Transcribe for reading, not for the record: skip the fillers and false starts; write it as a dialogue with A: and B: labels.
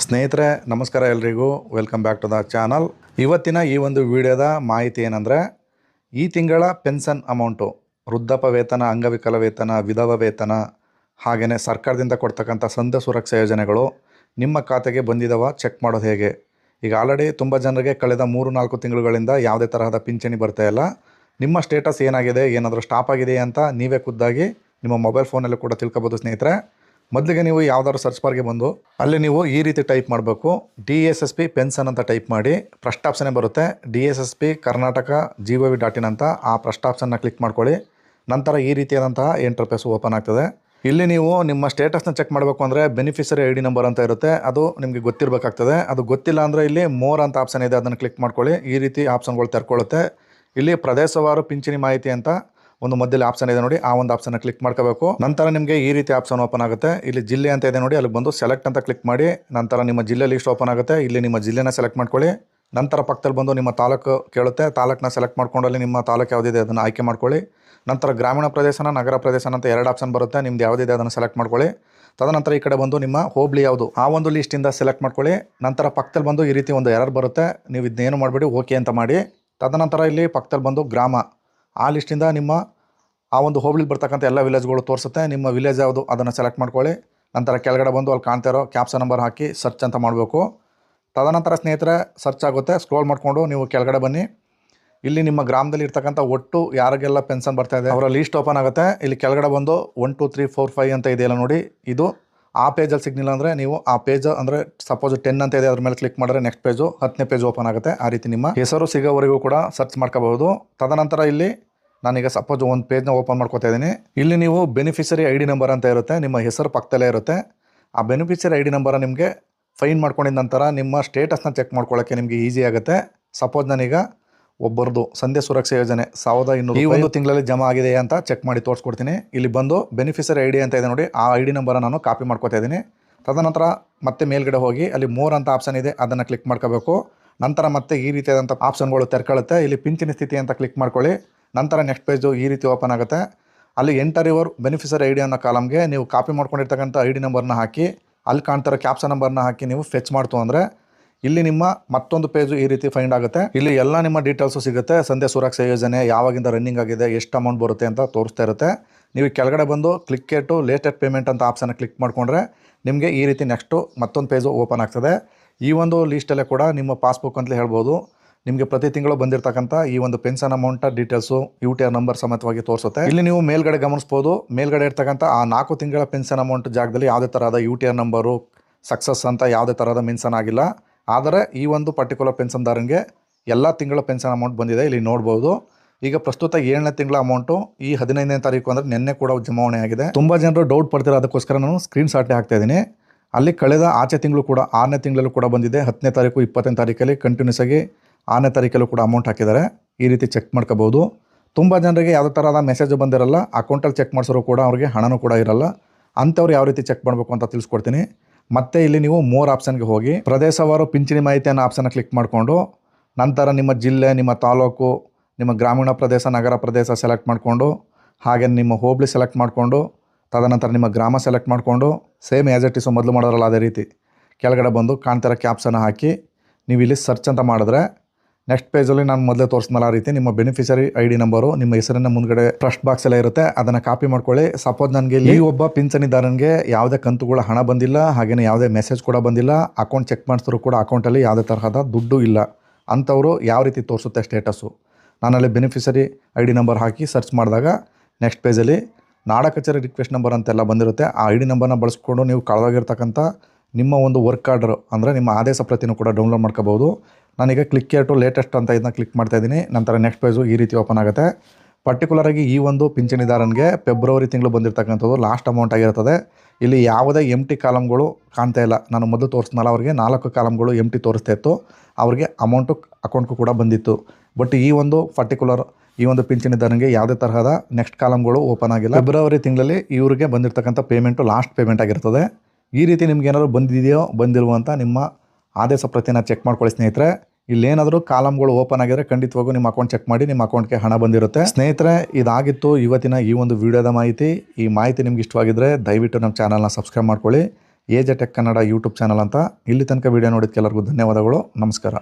A: ಸ್ನೇಹಿತರೆ ನಮಸ್ಕಾರ ಎಲ್ರಿಗೂ welcome back to the channel. ಇವತ್ತಿನ ಈ ಒಂದು ವಿಡಿಯೋದ ಮಾಹಿತಿ ಏನಂದರೆ, ಈ ತಿಂಗಳ ಪೆನ್ಷನ್ ಅಮೌಂಟು, ವೃದ್ಧಾಪ್ಯ ವೇತನ, ಅಂಗವಿಕಲ ವೇತನ, ವಿಧವಾ ವೇತನ, ಹಾಗೆಯೇ ಸರ್ಕಾರದಿಂದ ಕೊಡ್ತಕ್ಕಂಥ ಸಂಧ್ಯಾ ಸುರಕ್ಷಾ ಯೋಜನೆಗಳು ನಿಮ್ಮ ಖಾತೆಗೆ ಬಂದಿದ್ದಾವ ಚೆಕ್ ಮಾಡೋದು ಹೇಗೆ. ಈಗ ಆಲ್ರೆಡಿ ತುಂಬ ಜನರಿಗೆ ಕಳೆದ 3-4 ತಿಂಗಳುಗಳಿಂದ ಯಾವುದೇ ತರಹದ ಪಿಂಚಣಿ ಬರ್ತಾ ಇಲ್ಲ. ನಿಮ್ಮ ಸ್ಟೇಟಸ್ ಏನಾಗಿದೆ, ಏನಾದರೂ ಸ್ಟಾಪ್ ಆಗಿದೆ ಅಂತ ನೀವೇ ಖುದ್ದಾಗಿ ನಿಮ್ಮ ಮೊಬೈಲ್ ಫೋನಲ್ಲೂ ಕೂಡ ತಿಳ್ಕೊಬೋದು ಸ್ನೇಹಿತರೆ. ಮೊದಲಿಗೆ ನೀವು ಯಾವುದಾದ್ರು ಸರ್ಚ್ ಬಾರ್ಗೆ ಬಂದು ಅಲ್ಲಿ ನೀವು ಈ ರೀತಿ ಟೈಪ್ ಮಾಡಬೇಕು, DSSP ಪೆನ್ಷನ್ ಅಂತ ಟೈಪ್ ಮಾಡಿ. ಫಸ್ಟ್ ಆಪ್ಷನ್ನೇ ಬರುತ್ತೆ DSSP ಕರ್ನಾಟಕ gov.in ಅಂತ. ಆ ಫಸ್ಟ್ ಆಪ್ಷನ್ನ ಕ್ಲಿಕ್ ಮಾಡ್ಕೊಳ್ಳಿ. ನಂತರ ಈ ರೀತಿಯಾದಂತಹ ಇಂಟರ್ಫೇಸ್ ಓಪನ್ ಆಗ್ತದೆ. ಇಲ್ಲಿ ನೀವು ನಿಮ್ಮ ಸ್ಟೇಟಸ್ನ ಚೆಕ್ ಮಾಡಬೇಕು ಅಂದರೆ ಬೆನಿಫಿಷರಿ ID ನಂಬರ್ ಅಂತ ಇರುತ್ತೆ, ಅದು ನಿಮಗೆ ಗೊತ್ತಿರಬೇಕಾಗ್ತದೆ. ಅದು ಗೊತ್ತಿಲ್ಲ ಅಂದರೆ ಇಲ್ಲಿ ಮೋರ್ ಅಂತ ಆಪ್ಷನ್ ಇದೆ, ಅದನ್ನು ಕ್ಲಿಕ್ ಮಾಡ್ಕೊಳ್ಳಿ. ಈ ರೀತಿ ಆಪ್ಷನ್ಗಳು ತೆರ್ಕೊಳ್ಳುತ್ತೆ. ಇಲ್ಲಿ ಪ್ರದೇಶವಾರು ಪಿಂಚಣಿ ಮಾಹಿತಿ ಅಂತ ಒಂದು ಮಧ್ಯದಲ್ಲಿ ಆಪ್ಷನ್ ಇದೆ ನೋಡಿ, ಆ ಒಂದು ಆಪ್ಷನ್ನ ಕ್ಲಿಕ್ ಮಾಡ್ಕೋಬೇಕು. ನಂತರ ನಿಮಗೆ ಈ ರೀತಿ ಆಪ್ಷನ್ ಓಪನ್ ಆಗುತ್ತೆ. ಇಲ್ಲಿ ಜಿಲ್ಲೆ ಅಂತ ಇದೆ ನೋಡಿ, ಅಲ್ಲಿ ಬಂದು ಸೆಲೆಕ್ಟ್ ಅಂತ ಕ್ಲಿಕ್ ಮಾಡಿ. ನಂತರ ನಿಮ್ಮ ಜಿಲ್ಲೆ ಲಿಸ್ಟ್ ಓಪನ್ ಆಗುತ್ತೆ. ಇಲ್ಲಿ ನಿಮ್ಮ ಜಿಲ್ಲೆನ ಸೆಲೆಕ್ಟ್ ಮಾಡ್ಕೊಳ್ಳಿ. ನಂತರ ಪಕ್ಕದಲ್ಲಿ ಬಂದು ನಿಮ್ಮ ತಾಲೂಕು ಕೇಳುತ್ತೆ, ತಾಲೂಕನ್ನ ಸೆಲೆಕ್ಟ್ ಮಾಡ್ಕೊಂಡು ಅಲ್ಲಿ ನಿಮ್ಮ ತಾಲೂಕು ಯಾವುದಿದೆ ಅದನ್ನು ಆಯ್ಕೆ ಮಾಡ್ಕೊಳ್ಳಿ. ನಂತರ ಗ್ರಾಮೀಣ ಪ್ರದೇಶನ, ನಗರ ಪ್ರದೇಶನ ಅಂತ 2 ಆಪ್ಷನ್ ಬರುತ್ತೆ. ನಿಮ್ದು ಯಾವುದಿದೆ ಅದನ್ನು ಸೆಲೆಕ್ಟ್ ಮಾಡ್ಕೊಳ್ಳಿ. ತದನಂತರ ಈ ಕಡೆ ಬಂದು ನಿಮ್ಮ ಹೋಬಳಿ ಯಾವುದು ಆ ಒಂದು ಲಿಸ್ಟಿಂದ ಸೆಲೆಕ್ಟ್ ಮಾಡ್ಕೊಳ್ಳಿ. ನಂತರ ಪಕ್ಕದಲ್ಲಿ ಬಂದು ಈ ರೀತಿ ಒಂದು ಎರರ್ ಬರುತ್ತೆ, ನೀವು ಇದನ್ನೇನು ಮಾಡಬೇಡಿ, ಓಕೆ ಅಂತ ಮಾಡಿ. ತದನಂತರ ಇಲ್ಲಿ ಪಕ್ಕದಲ್ಲಿ ಬಂದು ಗ್ರಾಮ, ಆ ಲಿಸ್ಟಿಂದ ನಿಮ್ಮ ಆ ಒಂದು ಹೋಬಳಿಗೆ ಬರ್ತಕ್ಕಂಥ ಎಲ್ಲ ವಿಲೇಜ್ಗಳು ತೋರಿಸುತ್ತೆ. ನಿಮ್ಮ ವಿಲೇಜ್ ಯಾವುದು ಅದನ್ನು ಸೆಲೆಕ್ಟ್ ಮಾಡ್ಕೊಳ್ಳಿ. ನಂತರ ಕೆಳಗಡೆ ಬಂದು ಅಲ್ಲಿ ಕಾಣ್ತಾ ಇರೋ ಕ್ಯಾಪ್ಷನ್ ನಂಬರ್ ಹಾಕಿ ಸರ್ಚ್ ಅಂತ ಮಾಡಬೇಕು. ತದನಂತರ ಸ್ನೇಹಿತರೆ ಸರ್ಚ್ ಆಗುತ್ತೆ. ಸ್ಕ್ರೋಲ್ ಮಾಡಿಕೊಂಡು ನೀವು ಕೆಳಗಡೆ ಬನ್ನಿ. ಇಲ್ಲಿ ನಿಮ್ಮ ಗ್ರಾಮದಲ್ಲಿ ಇರ್ತಕ್ಕಂಥ ಒಟ್ಟು ಯಾರಿಗೆಲ್ಲ ಪೆನ್ಷನ್ ಬರ್ತಾ ಇದೆ ಅವರ ಲೀಸ್ಟ್ ಓಪನ್ ಆಗುತ್ತೆ. ಇಲ್ಲಿ ಕೆಳಗಡೆ ಬಂದು 1 2 3 4 5 ಅಂತ ಇದೆಯಲ್ಲ ನೋಡಿ, ಇದು ಆ ಪೇಜಲ್ಲಿ ಸಿಗ್ನಿಲ್ಲ ಅಂದರೆ ನೀವು ಆ ಪೇಜ್ ಅಂದರೆ ಸಪೋಸ್ 10 ಅಂತ ಇದೆ, ಅದ್ರ ಮೇಲೆ ಕ್ಲಿಕ್ ಮಾಡಿದ್ರೆ ನೆಕ್ಸ್ಟ್ ಪೇಜು 10ನೇ ಪೇಜ್ ಓಪನ್ ಆಗುತ್ತೆ. ಆ ರೀತಿ ನಿಮ್ಮ ಹೆಸರು ಸಿಗೋವರೆಗೂ ಕೂಡ ಸರ್ಚ್ ಮಾಡ್ಕೋಬಹುದು. ತದನಂತರ ಇಲ್ಲಿ ನಾನೀಗ ಸಪೋಸ್ ಒಂದು ಪೇಜ್ನ ಓಪನ್ ಮಾಡ್ಕೋತಾ ಇದ್ದೀನಿ. ಇಲ್ಲಿ ನೀವು ಬೆನಿಫಿಷರಿ ID ನಂಬರ್ ಅಂತ ಇರುತ್ತೆ, ನಿಮ್ಮ ಹೆಸರು ಪಕ್ಕದಲ್ಲೇ ಇರುತ್ತೆ. ಆ ಬೆನಿಫಿಷರಿ ID ನಂಬರ ನಿಮಗೆ ಫೈನ್ ಮಾಡ್ಕೊಂಡಿದ ನಂತರ ನಿಮ್ಮ ಸ್ಟೇಟಸ್ನ ಚೆಕ್ ಮಾಡ್ಕೊಳ್ಳೋಕ್ಕೆ ನಿಮಗೆ ಈಸಿ ಆಗುತ್ತೆ. ಸಪೋಸ್ ನಾನೀಗ ಒಬ್ಬರದು ಸಂಧ್ಯಾ ಸುರಕ್ಷಾ ಯೋಜನೆ 1200 ಈ ಒಂದು ತಿಂಗಳಲ್ಲಿ ಜಮಾ ಆಗಿದೆ ಅಂತ ಚೆಕ್ ಮಾಡಿ ತೋರಿಸ್ಕೊಡ್ತೀನಿ. ಇಲ್ಲಿ ಬಂದು ಬೆನಿಫಿಷರಿ ID ಅಂತ ಇದೆ ನೋಡಿ, ಆ ID ನಂಬರ ನಾನು ಕಾಪಿ ಮಾಡ್ಕೋತಾ ಇದ್ದೀನಿ. ತದನಂತರ ಮತ್ತೆ ಮೇಲ್ಗಡೆ ಹೋಗಿ ಅಲ್ಲಿ ಮೋರ್ ಅಂತ ಆಪ್ಷನ್ ಇದೆ, ಅದನ್ನು ಕ್ಲಿಕ್ ಮಾಡ್ಕೋಬೇಕು. ನಂತರ ಮತ್ತೆ ಈ ರೀತಿಯಾದಂಥ ಆಪ್ಷನ್ಗಳು ತೆರ್ಕೊಳ್ಳುತ್ತೆ. ಇಲ್ಲಿ ಪಿಂಚಣಿ ಸ್ಥಿತಿ ಅಂತ ಕ್ಲಿಕ್ ಮಾಡ್ಕೊಳ್ಳಿ. ನಂತರ ನೆಕ್ಸ್ಟ್ ಪೇಜು ಈ ರೀತಿ ಓಪನ್ ಆಗುತ್ತೆ. ಅಲ್ಲಿ ಎಂಟರ್ ಯುವರ್ ಬೆನಿಫಿಷರಿ ID ಅನ್ನೋ ಕಾಲಮ್ಗೆ ನೀವು ಕಾಪಿ ಮಾಡ್ಕೊಂಡಿರ್ತಕ್ಕಂಥ ID ನಂಬರ್ನ ಹಾಕಿ, ಅಲ್ಲಿ ಕಾಣ್ತಿರೋ ಕ್ಯಾಪ್ಷನ್ ನಂಬರ್ನ ಹಾಕಿ ನೀವು ಫೆಚ್ ಮಾಡ್ತು ಅಂದರೆ ಇಲ್ಲಿ ನಿಮ್ಮ ಮತ್ತೊಂದು ಪೇಜು ಈ ರೀತಿ ಫೈಂಡ್ ಆಗುತ್ತೆ. ಇಲ್ಲಿ ಎಲ್ಲ ನಿಮ್ಮ ಡೀಟೇಲ್ಸು ಸಿಗುತ್ತೆ. ಸಂಧ್ಯಾ ಸುರಕ್ಷಾ ಯೋಜನೆ ಯಾವಾಗಿಂದ ರನ್ನಿಂಗ್ ಆಗಿದೆ, ಎಷ್ಟು ಅಮೌಂಟ್ ಬರುತ್ತೆ ಅಂತ ತೋರಿಸ್ತಾ ಇರುತ್ತೆ. ನೀವು ಕೆಳಗಡೆ ಬಂದು ಕ್ಲಿಕ್ ಟು ಲೇಟೆಸ್ಟ್ ಪೇಮೆಂಟ್ ಅಂತ ಆಪ್ಷನ್ನ ಕ್ಲಿಕ್ ಮಾಡಿಕೊಂಡ್ರೆ ನಿಮಗೆ ಈ ರೀತಿ ನೆಕ್ಸ್ಟು ಮತ್ತೊಂದು ಪೇಜು ಓಪನ್ ಆಗ್ತದೆ. ಈ ಒಂದು ಲೀಸ್ಟಲ್ಲೇ ಕೂಡ ನಿಮ್ಮ ಪಾಸ್ಬುಕ್ ಅಂತಲೇ ಹೇಳ್ಬೋದು. ನಿಮಗೆ ಪ್ರತಿ ತಿಂಗಳು ಬಂದಿರತಕ್ಕಂಥ ಈ ಒಂದು pension amount details UTR number ಸಮೇತವಾಗಿ ತೋರಿಸುತ್ತೆ. ಇಲ್ಲಿ ನೀವು ಮೇಲ್ಗಡೆ ಗಮನಿಸ್ಬೋದು, ಮೇಲ್ಗಡೆ ಇರ್ತಕ್ಕಂಥ ಆ 4 ತಿಂಗಳ ಪೆನ್ಷನ್ ಅಮೌಂಟ್ ಜಾಗದಲ್ಲಿ ಯಾವುದೇ ತರಹದ UTR ನಂಬರು ಸಕ್ಸಸ್ ಅಂತ ಯಾವುದೇ ತರಹದ ಮೆನ್ಷನ್ ಆಗಿಲ್ಲ. ಆದರೆ ಈ ಒಂದು ಪರ್ಟಿಕ್ಯುಲರ್ ಪೆನ್ಷನ್ದಾರನಿಗೆ ಎಲ್ಲ ತಿಂಗಳ ಪೆನ್ಷನ್ ಅಮೌಂಟ್ ಬಂದಿದೆ, ಇಲ್ಲಿ ನೋಡ್ಬೋದು. ಈಗ ಪ್ರಸ್ತುತ 7ನೇ ತಿಂಗಳ ಅಮೌಂಟು ಈ 15ನೇ ತಾರೀಕು ಅಂದರೆ ನಿನ್ನೆ ಕೂಡ ಜಮಾವಣೆ ಆಗಿದೆ. ತುಂಬ ಜನರು ಡೌಟ್ ಪಡ್ತಿರೋ, ಅದಕ್ಕೋಸ್ಕರ ನಾನು ಸ್ಕ್ರೀನ್ ಶಾಟೇ ಹಾಕ್ತಾ ಇದ್ದೀನಿ. ಅಲ್ಲಿ ಕಳೆದ ಆಚೆ ತಿಂಗಳು ಕೂಡ 6ನೇ ತಿಂಗಳಲ್ಲೂ ಕೂಡ ಬಂದಿದೆ. 10ನೇ ತಾರೀಕು 20ನೇ ತಾರೀಕಲ್ಲಿ ಕಂಟಿನ್ಯೂಸ್ ಆಗಿ 6ನೇ ತಾರೀಕಲ್ಲೂ ಕೂಡ ಅಮೌಂಟ್ ಹಾಕಿದ್ದಾರೆ. ಈ ರೀತಿ ಚೆಕ್ ಮಾಡ್ಕೋಬೋದು. ತುಂಬ ಜನರಿಗೆ ಯಾವುದೇ ಥರದ ಮೆಸೇಜ್ ಬಂದಿರಲ್ಲ, ಅಕೌಂಟಲ್ಲಿ ಚೆಕ್ ಮಾಡಿಸೋರು ಕೂಡ ಅವ್ರಿಗೆ ಹಣನೂ ಕೂಡ ಇರಲ್ಲ. ಅಂಥವ್ರು ಯಾವ ರೀತಿ ಚೆಕ್ ಮಾಡಬೇಕು ಅಂತ ತಿಳಿಸ್ಕೊಡ್ತೀನಿ. ಮತ್ತೆ ಇಲ್ಲಿ ನೀವು ಮೋರ್ ಆಪ್ಷನ್ಗೆ ಹೋಗಿ ಪ್ರದೇಶವಾರು ಪಿಂಚಣಿ ಮಾಹಿತಿ ಅನ್ನೋ ಆಪ್ಷನ್ನ ಕ್ಲಿಕ್ ಮಾಡಿಕೊಂಡು ನಂತರ ನಿಮ್ಮ ಜಿಲ್ಲೆ, ನಿಮ್ಮ ತಾಲೂಕು, ನಿಮ್ಮ ಗ್ರಾಮೀಣ ಪ್ರದೇಶ, ನಗರ ಪ್ರದೇಶ ಸೆಲೆಕ್ಟ್ ಮಾಡಿಕೊಂಡು, ಹಾಗೆ ನಿಮ್ಮ ಹೋಬಳಿ ಸೆಲೆಕ್ಟ್ ಮಾಡಿಕೊಂಡು, ತದನಂತರ ನಿಮ್ಮ ಗ್ರಾಮ ಸೆಲೆಕ್ಟ್ ಮಾಡಿಕೊಂಡು ಸೇಮ್ ಆ್ಯಸ್ ಇಟ್ ಈಸ್ ಮೊದಲು ಮಾಡೋರಲ್ಲ ಅದೇ ರೀತಿ ಕೆಳಗಡೆ ಬಂದು ಕಾಣ್ತಿರೋ ಕ್ಯಾಪ್ಷನ್ನ ಹಾಕಿ ನೀವು ಇಲ್ಲಿ ಸರ್ಚ್ ಅಂತ ಮಾಡಿದ್ರೆ ನೆಕ್ಸ್ಟ್ ಪೇಜಲ್ಲಿ ನಾನು ಮೊದಲೇ ತೋರಿಸ್ನಲ್ಲ ಆ ರೀತಿ ನಿಮ್ಮ ಬೆನಿಫಿಷರಿ ID ನಂಬರು ನಿಮ್ಮ ಹೆಸರನ್ನ ಮುಂದ್ಗಡೆ ಫಸ್ಟ್ ಬಾಕ್ಸ್ ಎಲ್ಲ ಇರುತ್ತೆ, ಅದನ್ನು ಕಾಪಿ ಮಾಡ್ಕೊಳ್ಳಿ. ಸಪೋಸ್ ನನಗೆ ಈ ಒಬ್ಬ ಪಿಂಚಣಿದಾರನಿಗೆ ಯಾವುದೇ ಕಂತುಗಳ ಹಣ ಬಂದಿಲ್ಲ, ಹಾಗೆಯೇ ಯಾವುದೇ ಮೆಸೇಜ್ ಕೂಡ ಬಂದಿಲ್ಲ, ಅಕೌಂಟ್ ಚೆಕ್ ಮಾಡಿಸಿದ್ರು ಕೂಡ ಅಕೌಂಟಲ್ಲಿ ಯಾವುದೇ ತರಹದ ದುಡ್ಡು ಇಲ್ಲ, ಅಂಥವರು ಯಾವ ರೀತಿ ತೋರಿಸುತ್ತೆ ಸ್ಟೇಟಸ್ಸು. ನಾನಲ್ಲಿ ಬೆನಿಫಿಷರಿ ID ನಂಬರ್ ಹಾಕಿ ಸರ್ಚ್ ಮಾಡಿದಾಗ ನೆಕ್ಸ್ಟ್ ಪೇಜಲ್ಲಿ ನಾಡ ಕಚೇರಿ ರಿಕ್ವೆಸ್ಟ್ ನಂಬರ್ ಅಂತೆಲ್ಲ ಬಂದಿರುತ್ತೆ. ಆ ID ನಂಬರ್ನ ಬಳಸ್ಕೊಂಡು ನೀವು ಕಳೆದೋಗಿರ್ತಕ್ಕಂಥ ನಿಮ್ಮ ಒಂದು ವರ್ಕ್ ಆರ್ಡರ್ ಅಂದರೆ ನಿಮ್ಮ ಆದೇಶ ಪ್ರತಿನೂ ಕೂಡ ಡೌನ್ಲೋಡ್ ಮಾಡ್ಕೋಬೋದು. ನಾನೀಗ ಕ್ಲಿಕ್ ಟು ಲೇಟೆಸ್ಟ್ ಅಂತ ಇದನ್ನ ಕ್ಲಿಕ್ ಮಾಡ್ತಾ ಇದ್ದೀನಿ. ನಂತರ ನೆಕ್ಸ್ಟ್ ಪೇಜು ಈ ರೀತಿ ಓಪನ್ ಆಗುತ್ತೆ. ಪರ್ಟಿಕ್ಯುಲರಾಗಿ ಈ ಒಂದು ಪಿಂಚಣಿದಾರನಿಗೆ ಫೆಬ್ರವರಿ ತಿಂಗಳು ಬಂದಿರತಕ್ಕಂಥದ್ದು ಲಾಸ್ಟ್ ಅಮೌಂಟ್ ಆಗಿರ್ತದೆ. ಇಲ್ಲಿ ಯಾವುದೇ ಎಂಟಿ ಕಾಲಮ್ಗಳು ಕಾಣ್ತಾ ಇಲ್ಲ. ನಾನು ಮೊದಲು ತೋರಿಸ್ನಲ್ಲ, ಅವ್ರಿಗೆ 4 ಕಾಲಮ್ಗಳು ಎಂಟಿ ತೋರಿಸ್ತಾ ಇತ್ತು, ಅವ್ರಿಗೆ ಅಮೌಂಟು ಅಕೌಂಟ್ಗೂ ಕೂಡ ಬಂದಿತ್ತು. ಬಟ್ ಈ ಒಂದು ಪರ್ಟಿಕ್ಯುಲರ್ ಈ ಒಂದು ಪಿಂಚಣಿದಾರನಿಗೆ ಯಾವುದೇ ತರಹದ ನೆಕ್ಸ್ಟ್ ಕಾಲಮ್ಗಳು ಓಪನ್ ಆಗಿಲ್ಲ. ಫೆಬ್ರವರಿ ತಿಂಗಳಲ್ಲಿ ಇವರಿಗೆ ಬಂದಿರತಕ್ಕಂಥ ಪೇಮೆಂಟು ಲಾಸ್ಟ್ ಪೇಮೆಂಟ್ ಆಗಿರ್ತದೆ. ಈ ರೀತಿ ನಿಮ್ಗೆ ಏನಾದರೂ ಬಂದಿದೆಯೋ ಬಂದಿಲ್ವೋ ಅಂತ ನಿಮ್ಮ ಆದೇಶ ಪ್ರತಿನ ಚೆಕ್ ಮಾಡ್ಕೊಳ್ಳಿ ಸ್ನೇಹಿತರೆ. ಇಲ್ಲೇನಾದರೂ ಕಾಲಮ್ಗಳು ಓಪನ್ ಆಗಿದ್ರೆ ಖಂಡಿತವಾಗೂ ನಿಮ್ಮ ಅಕೌಂಟ್ ಚೆಕ್ ಮಾಡಿ, ನಿಮ್ಮ ಅಕೌಂಟ್ಗೆ ಹಣ ಬಂದಿರುತ್ತೆ. ಸ್ನೇಹಿತರೆ, ಇದಾಗಿತ್ತು ಇವತ್ತಿನ ಈ ಒಂದು ವಿಡಿಯೋದ ಮಾಹಿತಿ. ಈ ಮಾಹಿತಿ ನಿಮ್ಗೆ ಇಷ್ಟವಾಗಿದ್ದರೆ ದಯವಿಟ್ಟು ನಮ್ಮ ಚಾನಲ್ನ ಸಬ್ಸ್ಕ್ರೈಬ್ ಮಾಡ್ಕೊಳ್ಳಿ. AJ tech Kannada YouTube channel ಅಂತ. ಇಲ್ಲಿ ತನಕ ವಿಡಿಯೋ ನೋಡಿದ್ದಕ್ಕೆಲ್ಲರಿಗೂ ಧನ್ಯವಾದಗಳು. ನಮಸ್ಕಾರ.